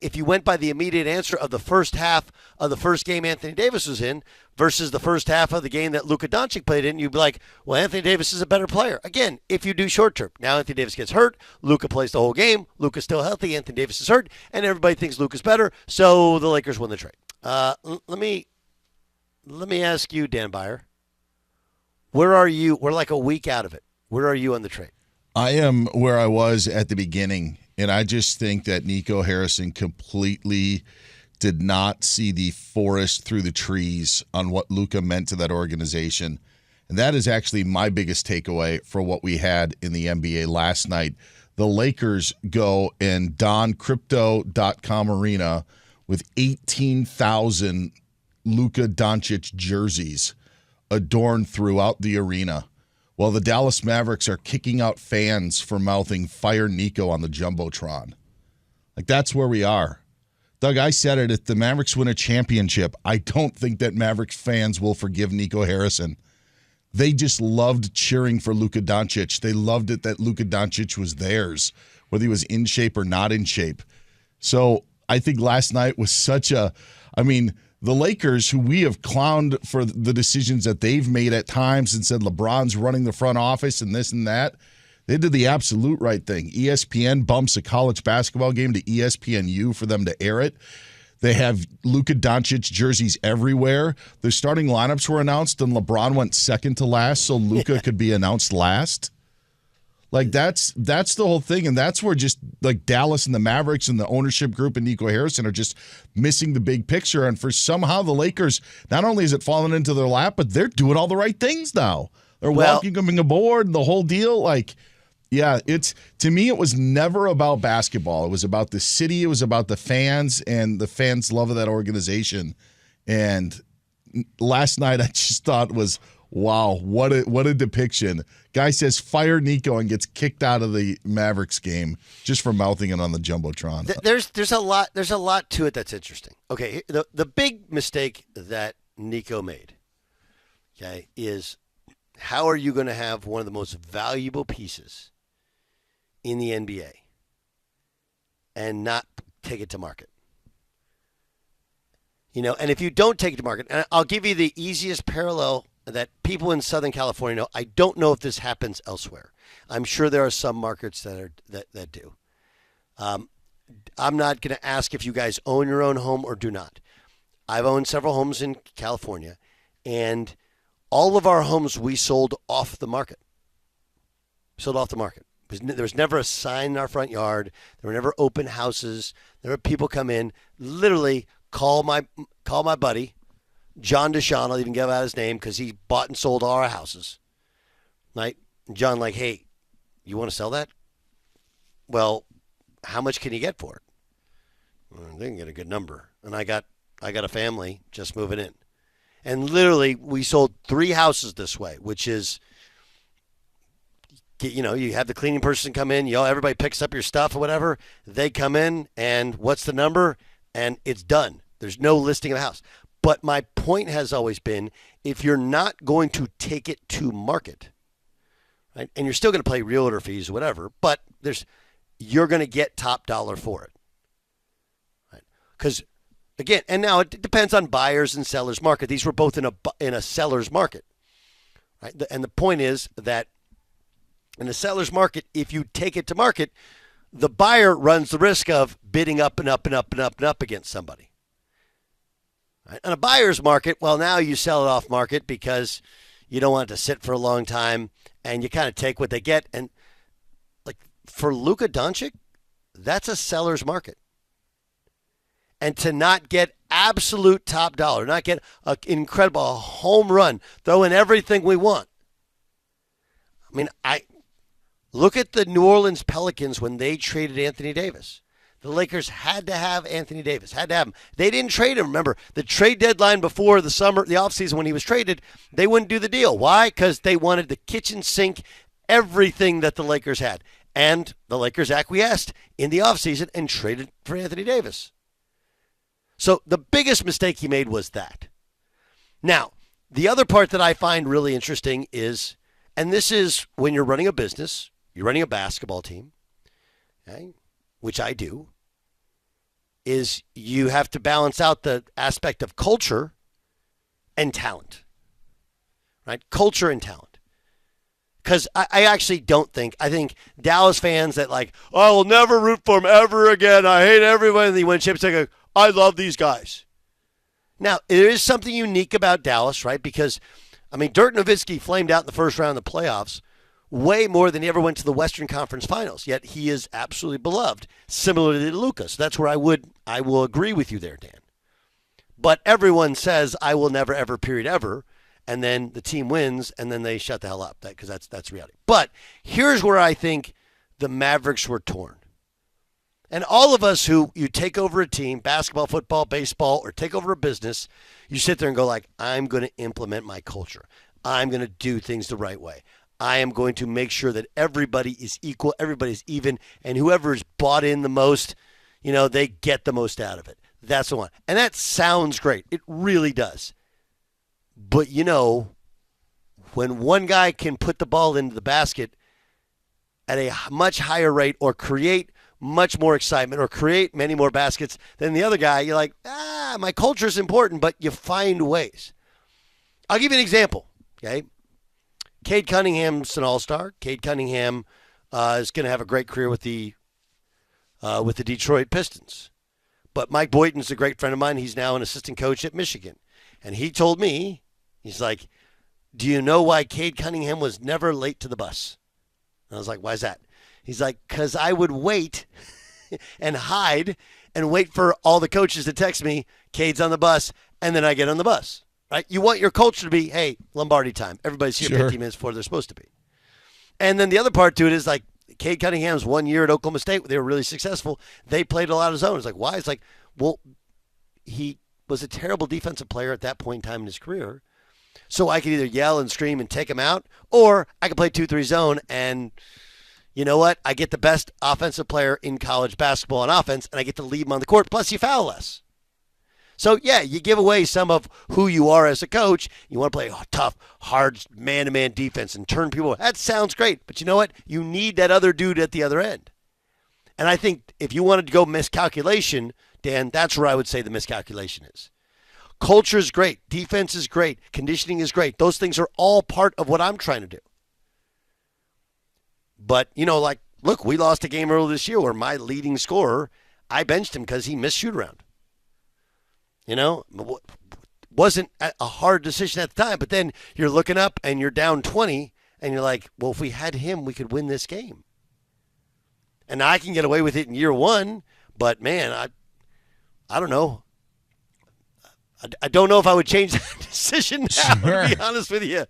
if you went by the immediate answer of the first half of the first game Anthony Davis was in versus the first half of the game that Luka Doncic played in, you'd be like, well, Anthony Davis is a better player. Again, if you do short term. Now Anthony Davis gets hurt. Luka plays the whole game. Luka's still healthy. Anthony Davis is hurt. And everybody thinks Luka's better. So the Lakers win the trade. Let me ask you, Dan Byer, where are you? We're like a week out of it. Where are you on the trade? I am where I was at the beginning. And I just think that Nico Harrison completely did not see the forest through the trees on what Luka meant to that organization. And that is actually my biggest takeaway for what we had in the NBA last night. The Lakers go and don Crypto.com Arena with 18,000 Luka Doncic jerseys adorned throughout the arena, while the Dallas Mavericks are kicking out fans for mouthing "Fire Nico" on the Jumbotron. Like, that's where we are. Doug, I said it, if the Mavericks win a championship, I don't think that Mavericks fans will forgive Nico Harrison. They just loved cheering for Luka Doncic. They loved it that Luka Doncic was theirs, whether he was in shape or not in shape. So I think last night was the Lakers, who we have clowned for the decisions that they've made at times and said LeBron's running the front office and this and that, they did the absolute right thing. ESPN bumps a college basketball game to ESPNU for them to air it. They have Luka Doncic jerseys everywhere. The starting lineups were announced, and LeBron went second to last, so Luka could be announced last. Like, that's the whole thing, and that's where just like Dallas and the Mavericks and the ownership group and Nico Harrison are just missing the big picture. And for somehow the Lakers, not only is it fallen into their lap, but they're doing all the right things now. They're welcoming aboard, the whole deal. Like, yeah, to me, it was never about basketball. It was about the city. It was about the fans and the fans' love of that organization. And last night, I just thought was, wow, what a depiction. Guy says "Fire Nico" and gets kicked out of the Mavericks game just for mouthing it on the Jumbotron. There's a lot to it that's interesting. Okay, the big mistake that Nico made, okay, is how are you going to have one of the most valuable pieces in the NBA and not take it to market? And if you don't take it to market, and I'll give you the easiest parallel that people in Southern California know. I don't know if this happens elsewhere. I'm sure there are some markets that do. I'm not going to ask if you guys own your own home or do not. I've owned several homes in California, and all of our homes we sold off the market. Sold off the market. There was never a sign in our front yard. There were never open houses. There were people come in, literally call my buddy, John Deshawn. I'll even give out his name because he bought and sold all our houses. Right? And John, like, hey, you want to sell that? Well, how much can you get for it? Well, they can get a good number. And I got a family just moving in. And literally, we sold 3 houses this way, which is, you have the cleaning person come in, everybody picks up your stuff or whatever. They come in, and what's the number? And it's done. There's no listing of the house. But my point has always been, if you're not going to take it to market, right, and you're still going to pay realtor fees or whatever, but you're going to get top dollar for it. Right? Because, again, and now it depends on buyers and sellers market. These were both in a seller's market. Right? And the point is that in a seller's market, if you take it to market, the buyer runs the risk of bidding up and up and up and up and up against somebody. Right? On a buyer's market, well, now you sell it off market because you don't want it to sit for a long time, and you kind of take what they get. And like for Luka Doncic, that's a seller's market. And to not get absolute top dollar, not get an incredible home run, throw in everything we want. I mean, look at the New Orleans Pelicans when they traded Anthony Davis. The Lakers had to have Anthony Davis, had to have him. They didn't trade him. Remember, the trade deadline before the offseason when he was traded, they wouldn't do the deal. Why? Because they wanted the kitchen sink, everything that the Lakers had. And the Lakers acquiesced in the offseason and traded for Anthony Davis. So the biggest mistake he made was that. Now, the other part that I find really interesting is, and this is when you're running a business, you're running a basketball team, okay, which I do. is you have to balance out the aspect of culture and talent, right? Culture and talent. Because I actually don't think, I think Dallas fans that like, oh, I will never root for him ever again. I hate everybody. And they win championships. They go, I love these guys. Now, there is something unique about Dallas, right? Because, I mean, Dirk Nowitzki flamed out in the first round of the playoffs way more than he ever went to the Western Conference Finals. Yet he is absolutely beloved, similarly to Luka. So that's where I will agree with you there, Dan. But everyone says, I will never, ever, period, ever. And then the team wins, and then they shut the hell up. Because that's reality. But here's where I think the Mavericks were torn. And all of us who you take over a team, basketball, football, baseball, or take over a business, you sit there and go like, I'm going to implement my culture. I'm going to do things the right way. I am going to make sure that everybody is equal, everybody's even, and whoever is bought in the most, they get the most out of it. That's the one. And that sounds great. It really does. But, when one guy can put the ball into the basket at a much higher rate or create much more excitement or create many more baskets than the other guy, you're like, my culture is important, but you find ways. I'll give you an example, okay? Cade Cunningham's an all-star. Cade Cunningham is going to have a great career with the Detroit Pistons. But Mike Boynton's a great friend of mine. He's now an assistant coach at Michigan. And he told me, he's like, do you know why Cade Cunningham was never late to the bus? And I was like, why is that? He's like, because I would wait and hide and wait for all the coaches to text me, Cade's on the bus, and then I get on the bus. Right? You want your culture to be, hey, Lombardi time. Everybody's here 15 minutes before they're supposed to be. And then the other part to it is like Cade Cunningham's 1 year at Oklahoma State, they were really successful. They played a lot of zone. It's like, why? It's like, well, he was a terrible defensive player at that point in time in his career. So I could either yell and scream and take him out, or I could play 2-3 zone and you know what? I get the best offensive player in college basketball on offense, and I get to leave him on the court. Plus, you foul less. So, yeah, you give away some of who you are as a coach. You want to play tough, hard, man-to-man defense and turn people. That sounds great. But you know what? You need that other dude at the other end. And I think if you wanted to go miscalculation, Dan, that's where I would say the miscalculation is. Culture is great. Defense is great. Conditioning is great. Those things are all part of what I'm trying to do. But, look, we lost a game earlier this year where my leading scorer, I benched him because he missed shoot-around. Wasn't a hard decision at the time, but then you're looking up and you're down 20, and you're like, well, if we had him, we could win this game. And I can get away with it in year one, but, man, I don't know. I don't know if I would change that decision now, to be honest with you.